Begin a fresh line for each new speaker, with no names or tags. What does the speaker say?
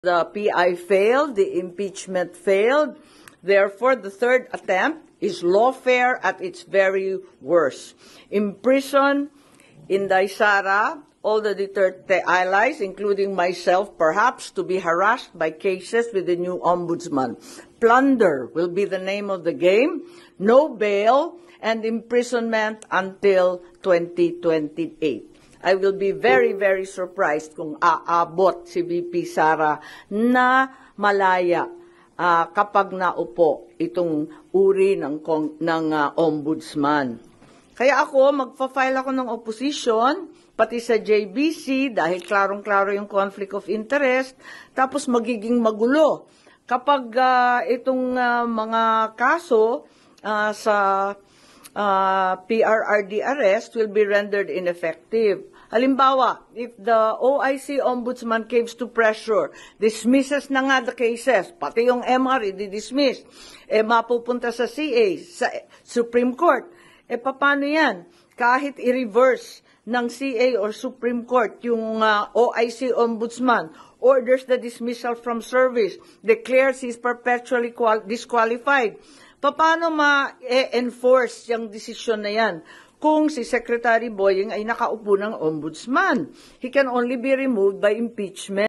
The PI failed, the impeachment failed. Therefore, the third attempt is lawfare at its very worst. Imprison Inday Sara, all the Duterte allies, including myself, perhaps, to be harassed by cases with the new ombudsman. Plunder will be the name of the game. No bail and imprisonment until 2028. I will be very, very surprised kung aabot si VP Sara na malaya kapag naupo itong uri ng ombudsman. Kaya ako, magpa-file ako ng opposition, pati sa JBC, dahil klarong-klaro yung conflict of interest, tapos magiging magulo. Kapag itong mga kaso sa PRRD arrest will be rendered ineffective. Halimbawa, if the OIC Ombudsman caves to pressure, dismisses na nga the cases, pati yung MR i-dismiss, mapupunta sa CA, sa Supreme Court, paano yan? Kahit i-reverse ng CA or Supreme Court yung OIC Ombudsman, orders the dismissal from service, declares he's perpetually disqualified. Paano ma-enforce yung desisyon na yan? Kung si Secretary Boying ay nakaupo ng ombudsman, he can only be removed by impeachment.